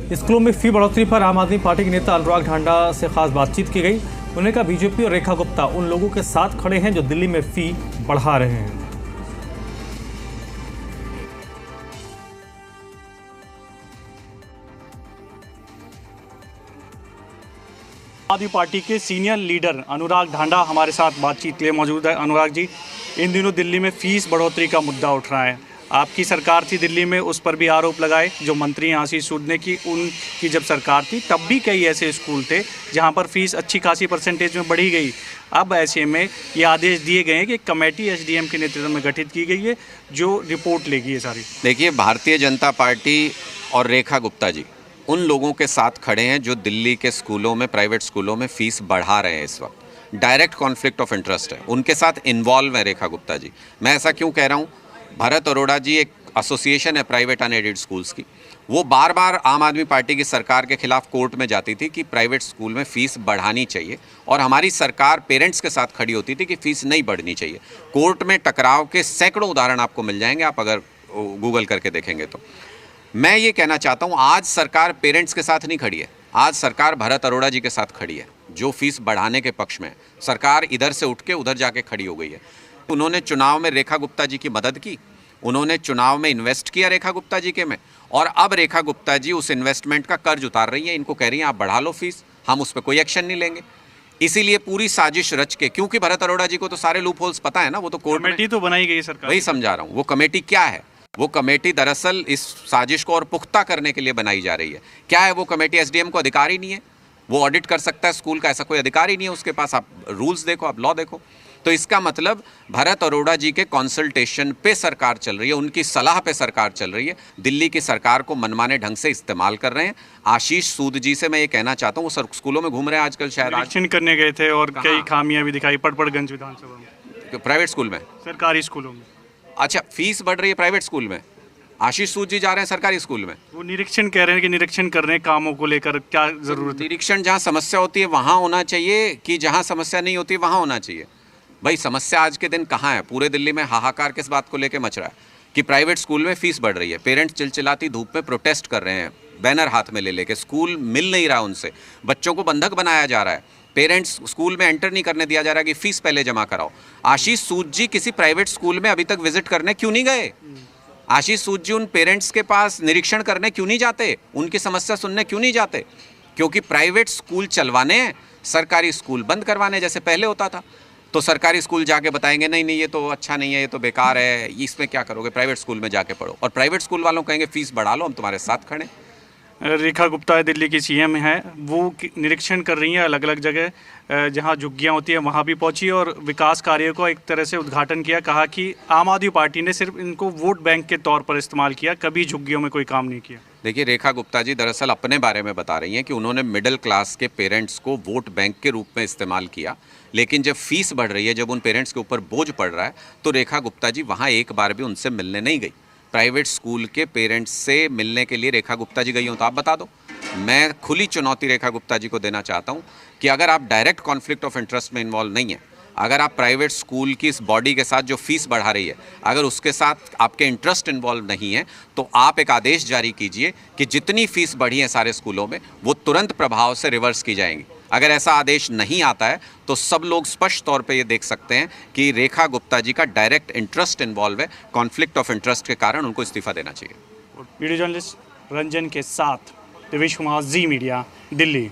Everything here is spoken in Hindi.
स्कूलों में फी बढ़ोतरी पर आम आदमी पार्टी के नेता अनुराग ढांडा से खास बातचीत की गई। उन्होंने कहा बीजेपी और रेखा गुप्ता उन लोगों के साथ खड़े हैं जो दिल्ली में फी बढ़ा रहे हैं। आदमी पार्टी के सीनियर लीडर अनुराग ढांडा हमारे साथ बातचीत के लिए मौजूद है। अनुराग जी, इन दिनों दिल्ली में फीस बढ़ोतरी का मुद्दा उठ रहा है। आपकी सरकार थी दिल्ली में, उस पर भी आरोप लगाए। जो मंत्री हैं आशीष सूद ने कि उनकी जब सरकार थी तब भी कई ऐसे स्कूल थे जहां पर फीस अच्छी खासी परसेंटेज में बढ़ी गई। अब ऐसे में ये आदेश दिए गए हैं कि कमेटी एसडीएम के नेतृत्व में गठित की गई है जो रिपोर्ट लेगी ये सारी। देखिए, भारतीय जनता पार्टी और रेखा गुप्ता जी उन लोगों के साथ खड़े हैं जो दिल्ली के स्कूलों में, प्राइवेट स्कूलों में फीस बढ़ा रहे हैं। इस वक्त डायरेक्ट कॉन्फ्लिक्ट ऑफ इंटरेस्ट है, उनके साथ इन्वॉल्व है रेखा गुप्ता जी। मैं ऐसा क्यों कह रहा हूँ? भरत अरोड़ा जी एक एसोसिएशन है प्राइवेट अनएडेड स्कूल्स की, वो बार बार आम आदमी पार्टी की सरकार के खिलाफ कोर्ट में जाती थी कि प्राइवेट स्कूल में फ़ीस बढ़ानी चाहिए, और हमारी सरकार पेरेंट्स के साथ खड़ी होती थी कि फ़ीस नहीं बढ़नी चाहिए। कोर्ट में टकराव के सैकड़ों उदाहरण आपको मिल जाएंगे, आप अगर गूगल करके देखेंगे तो। मैं ये कहना चाहता हूँ, आज सरकार पेरेंट्स के साथ नहीं खड़ी है, आज सरकार भरत अरोड़ा जी के साथ खड़ी है जो फीस बढ़ाने के पक्ष में है। सरकार इधर से उठ के उधर जाके खड़ी हो गई है। उन्होंने चुनाव में रेखा गुप्ता जी की मदद की, उन्होंने चुनाव में इन्वेस्ट किया रेखा गुप्ता जी के में, और अब रेखा गुप्ता जी उस इन्वेस्टमेंट का कर्ज उतार रही है। इनको कह रही हैं आप बढ़ा लो फीस, हम उस पर कोई एक्शन नहीं लेंगे। इसीलिए पूरी साजिश रच के, क्योंकि भरत अरोड़ा जी को तो सारे लूप होल्स पता है ना, वो तो कोर्ट कमेटी तो बनाई गई सरकार, वही समझा रहा हूँ। वो कमेटी क्या है? वो कमेटी दरअसल इस साजिश को और पुख्ता करने के लिए बनाई जा रही है। क्या है वो कमेटी? एसडीएम को अधिकार ही नहीं है, वो ऑडिट कर सकता है स्कूल का, ऐसा कोई अधिकार ही नहीं है उसके पास। आप रूल्स देखो, आप लॉ देखो। तो इसका मतलब भरत अरोड़ा जी के कंसल्टेशन पे सरकार चल रही है, उनकी सलाह पे सरकार चल रही है। दिल्ली की सरकार को मनमाने ढंग से इस्तेमाल कर रहे हैं। आशीष सूद जी से मैं ये कहना चाहता हूँ, वो स्कूलों में घूम रहे हैं आजकल, शायद निरीक्षण करने गए थे और कई खामियां भी दिखाई पड़पड़गंज विधानसभा में, प्राइवेट स्कूल में, सरकारी स्कूलों में। अच्छा, फीस बढ़ रही है प्राइवेट स्कूल में, आशीष सूद जी जा रहे हैं सरकारी स्कूल में। वो निरीक्षण कह रहे हैं कि निरीक्षण कर रहे हैं कामों को लेकर, क्या जरूरत है? निरीक्षण जहाँ समस्या होती है वहाँ होना चाहिए कि जहाँ समस्या नहीं होती वहाँ होना चाहिए? भाई, समस्या आज के दिन कहाँ है? पूरे दिल्ली में हाहाकार किस बात को लेकर मच रहा है कि प्राइवेट स्कूल में फीस बढ़ रही है। पेरेंट्स चिलचिलाती धूप में प्रोटेस्ट कर रहे हैं, बैनर हाथ में ले लेके। स्कूल मिल नहीं रहा उनसे, बच्चों को बंधक बनाया जा रहा है, पेरेंट्स स्कूल में एंटर नहीं करने दिया जा रहा कि फीस पहले जमा कराओ। आशीष सूद जी किसी प्राइवेट स्कूल में अभी तक विजिट करने क्यों नहीं गए? आशीष सूद जी उन पेरेंट्स के पास निरीक्षण करने क्यों नहीं जाते? उनकी समस्या सुनने क्यों नहीं जाते? क्योंकि प्राइवेट स्कूल चलवाने हैं, सरकारी स्कूल बंद करवाने, जैसे पहले होता था। तो सरकारी स्कूल जाके बताएंगे नहीं नहीं ये तो अच्छा नहीं है, ये तो बेकार है, इसमें क्या करोगे, प्राइवेट स्कूल में जाके पढ़ो। और प्राइवेट स्कूल वालों कहेंगे फीस बढ़ा लो, हम तुम्हारे साथ खड़े। रेखा गुप्ता दिल्ली की सीएम है, वो निरीक्षण कर रही हैं अलग अलग जगह, जहां झुग्गियां होती हैं वहां भी पहुंची और विकास कार्यों को एक तरह से उद्घाटन किया। कहा कि आम आदमी पार्टी ने सिर्फ इनको वोट बैंक के तौर पर इस्तेमाल किया, कभी झुग्गियों में कोई काम नहीं किया। देखिए, रेखा गुप्ता जी दरअसल अपने बारे में बता रही हैं कि उन्होंने मिडिल क्लास के पेरेंट्स को वोट बैंक के रूप में इस्तेमाल किया, लेकिन जब फीस बढ़ रही है, जब उन पेरेंट्स के ऊपर बोझ पड़ रहा है, तो रेखा गुप्ता जी वहाँ एक बार भी उनसे मिलने नहीं गई। प्राइवेट स्कूल के पेरेंट्स से मिलने के लिए रेखा गुप्ता जी गई हो तो आप बता दो। मैं खुली चुनौती रेखा गुप्ता जी को देना चाहता हूँ कि अगर आप डायरेक्ट कॉन्फ्लिक्ट ऑफ इंटरेस्ट में इन्वॉल्व नहीं है, अगर आप प्राइवेट स्कूल की इस बॉडी के साथ जो फीस बढ़ा रही है, अगर उसके साथ आपके इंटरेस्ट इन्वॉल्व नहीं है, तो आप एक आदेश जारी कीजिए कि जितनी फीस बढ़ी है सारे स्कूलों में वो तुरंत प्रभाव से रिवर्स की जाएंगी। अगर ऐसा आदेश नहीं आता है तो सब लोग स्पष्ट तौर पे ये देख सकते हैं कि रेखा गुप्ता जी का डायरेक्ट इंटरेस्ट इन्वॉल्व है, कॉन्फ्लिक्ट ऑफ इंटरेस्ट के कारण उनको इस्तीफा देना चाहिए। वीडियो जर्नलिस्ट रंजन के साथ दिवेश कुमार, जी मीडिया, दिल्ली।